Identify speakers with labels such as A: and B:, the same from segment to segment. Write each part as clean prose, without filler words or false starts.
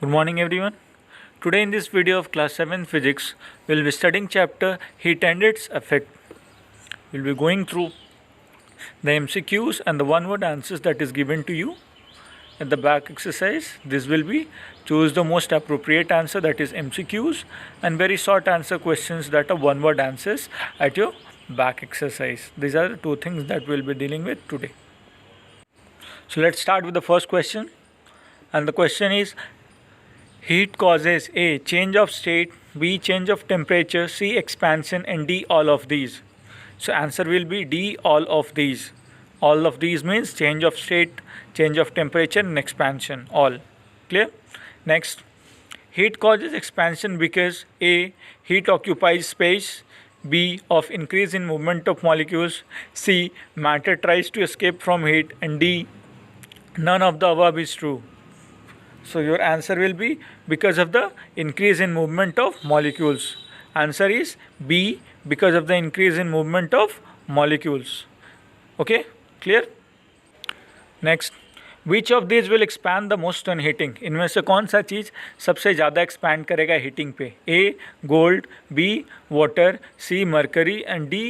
A: Good morning everyone. Today in this video of class 7 physics, we will be studying chapter heat and its effect. We will be going through the MCQs and the one word answers that is given to you at the back exercise. This will be choose the most appropriate answer, that is MCQs, and very short answer questions that are one word answers at your back exercise. These are the two things that we will be dealing with today. So let's start with the first question, and the question is: heat causes A. change of state, B. change of temperature, C. expansion, and D. all of these. So answer will be D. all of these. All of these means change of state, change of temperature, and expansion. All. Clear? Next. Heat causes expansion because A. heat occupies space, B. of increase in movement of molecules, C. matter tries to escape from heat, and D. none of the above is true. So your answer will be because of the increase in movement of molecules. Answer is B, because of the increase in movement of molecules. Okay, clear? Next, which of these will expand the most on heating? इनमें से कौन सा चीज़ सबसे ज़्यादा expand करेगा heating पे? A gold, B water, C mercury and D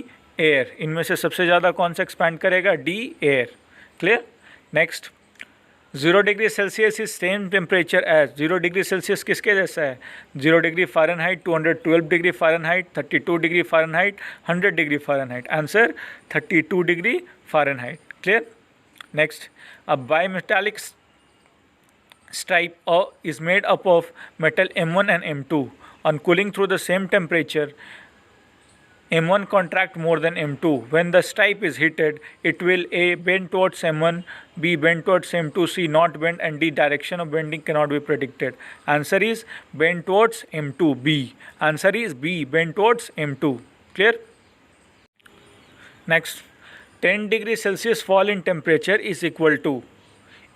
A: air. इनमें से सबसे ज़्यादा कौन सा एक्सपैंड करेगा? D air. Clear? Next, 0 degree Celsius is same temperature as. 0 degree Celsius किसके जैसा है? 0 degree Fahrenheit, 212 degree Fahrenheit, 32 degree Fahrenheit, 100 degree Fahrenheit. Answer 32 degree Fahrenheit. Clear? Next, a bimetallic stripe is made up of metal M1 and M2. On cooling through the same temperature, M1 contract more than M2. When the stripe is heated, it will A. bend towards M1, B. bend towards M2, C. not bend, and D. direction of bending cannot be predicted. Answer is bend towards M2. B. Answer is B. bend towards M2. Clear? Next, 10 degree Celsius fall in temperature is equal to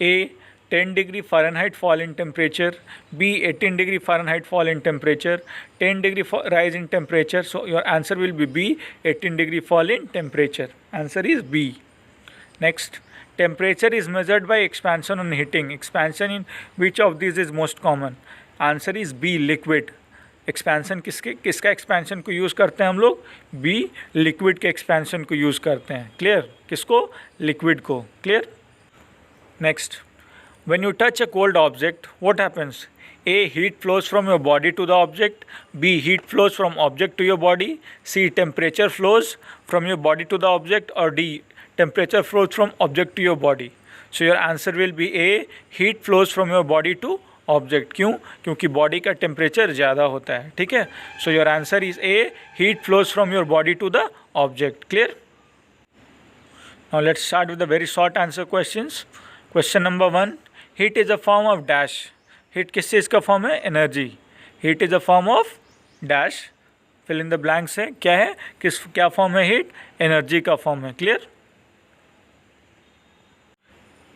A: A. 10 degree Fahrenheit fall in temperature, B. 18 degree Fahrenheit fall in temperature, 10 degree rise in temperature. So your answer will be B. 18 degree fall in temperature. Answer is B. Next, temperature is measured by expansion on heating. Expansion in which of these is most common? Answer is B. liquid. Expansion किसका expansion को use करते हैं हम लोग? B. Liquid के expansion को use करते हैं. क्लियर? किसको? लिक्विड को. Clear? Next, when you touch a cold object, what happens? A. heat flows from your body to the object, B. heat flows from object to your body, C. temperature flows from your body to the object, or D. temperature flows from object to your body. So your answer will be A. heat flows from your body to object. क्यों? क्योंकि body का temperature ज़्यादा होता है. ठीक है? So your answer is A. Heat flows from your body to the object. Clear? Now let's start with the very short answer questions. Question number 1, heat is a form of dash. Heat किस चीज़ का form है? Energy. Heat is a form of dash. Fill in the blanks है. क्या है? क्या form है heat? Energy का फॉर्म है. Clear?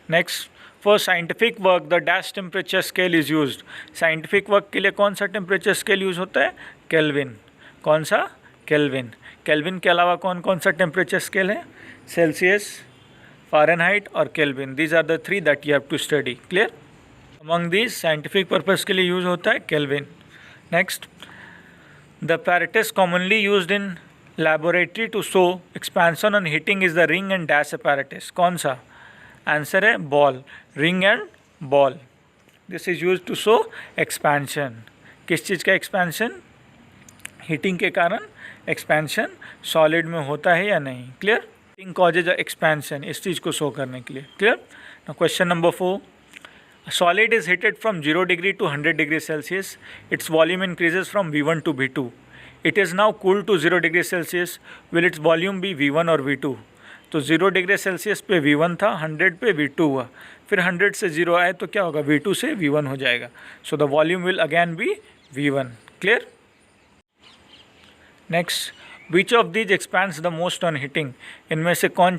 A: Next, for scientific work the dash temperature scale is used. Scientific work के लिए कौन सा टेम्परेचर स्केल यूज़ होता है? केल्विन. कौन सा? केल्विन. केल्विन के अलावा कौन कौन सा टेम्परेचर स्केल है? सेल्सियस, फ़ारेनहाइट और Kelvin. These are the 3 that you have to study. Clear? Among these scientific purpose के लिए यूज़ होता है Kelvin. Next, the apparatus commonly used in laboratory to show expansion on heating is the ring and dash apparatus. कौन सा? Answer है ball. Ring and ball. This is use to show expansion. किस चीज़ का expansion? Heating के कारण expansion solid में होता है या नहीं. क्लियर? हीटिंग कॉजेज एक्सपेंशन, इस चीज़ को शो करने के लिए. Clear? Question number 4, solid is heated from 0 degree to 100 degree Celsius. Its volume increases from V1 to V2. It is now cool to 0 degree Celsius. Will its volume be V1 और V2? तो 0 degree Celsius पे V1 था, 100 पे V2 हुआ, फिर 100 से 0 आए तो क्या होगा? V2 से V1 हो जाएगा. So the volume will again be V1. Clear? Next, which of these expands the most on heating. इनमें से कौन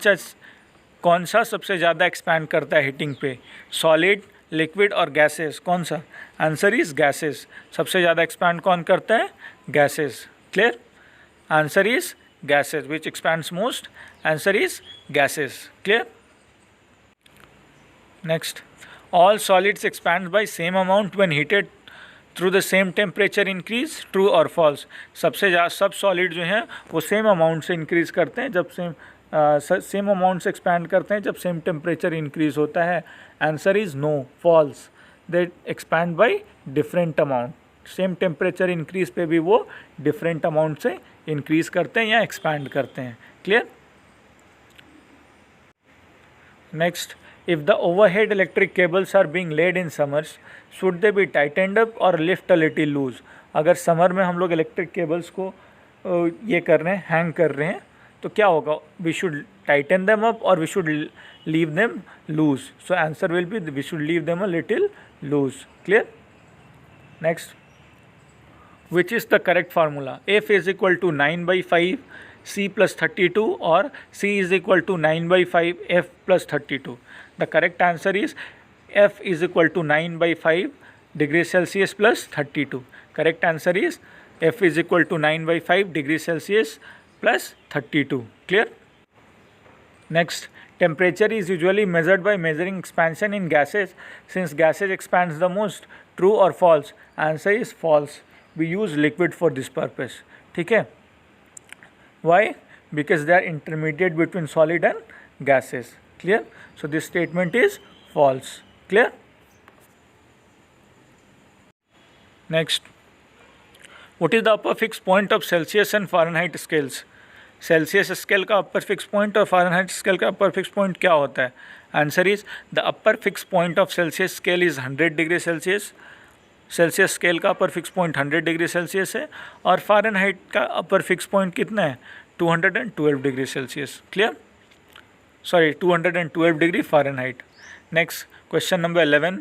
A: सा सबसे ज़्यादा एक्सपैंड करता है हीटिंग पे? सॉलिड, लिक्विड और गैसेस. कौन सा? Answer is gases. सबसे ज़्यादा एक्सपैंड कौन करता है? Gases. Clear? Answer is gases. Which expands most? Answer is gases. Clear? Next, all solids expand by same amount when heated through the same temperature increase, true और false. सबसे ज़्यादा सब solid जो हैं वो सेम अमाउंट से increase करते हैं जब सेम अमाउंट से एक्सपैंड करते हैं जब सेम टेम्परेचर इंक्रीज होता है। Answer is no, false. They expand by different amount. Same temperature increase पे भी वो डिफरेंट अमाउंट से इंक्रीज करते हैं या एक्सपैंड करते हैं। Clear? Next, if the overhead electric cables are being laid in summers, should they be tightened up or lift a little loose? अगर समर में हम लोग इलेक्ट्रिक केबल्स को ये कर रहे हैं, हैंग कर रहे हैं, तो क्या होगा? We should tighten them up और we should leave them loose. So answer will be we should leave them a little loose. Clear? Next, which is the correct formula? F is equal to 9/5 C plus 32 or C is equal to 9/5 F plus 32. The correct answer is F is equal to 9/5 degrees Celsius plus 32. Correct answer is F is equal to 9/5 degrees Celsius plus 32. Clear? Next, temperature is usually measured by measuring expansion in gases. Since gases expands the most, true or false? Answer is false. We use liquid for this purpose. ठीक है? Why? Because they are intermediate between solid and gases. Clear? So this statement is false. Clear? Next, what is the upper fixed point of Celsius and Fahrenheit scales? Celsius scale का upper fixed point और Fahrenheit scale का upper fixed point क्या होता है? Answer is the upper fixed point of Celsius scale is 100 degree Celsius. Celsius scale का upper fix point 100 degree Celsius है और Fahrenheit का अपर फिक्स पॉइंट कितना है? 212 degree Celsius. Clear? Sorry, 212 degree Fahrenheit. Next, question number 11,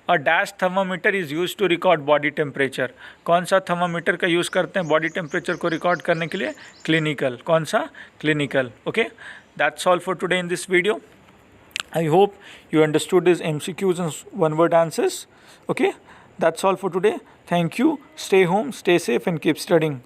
A: a dash thermometer is use to record body temperature. कौन सा thermometer का use करते हैं बॉडी टेम्परेचर को रिकॉर्ड करने के लिए? क्लिनिकल। कौन सा? Clinical. Okay, that's all for today in this video. I hope you understood these MCQs and one word answers. Okay, that's all for today. Thank you. Stay home, stay safe, and keep studying.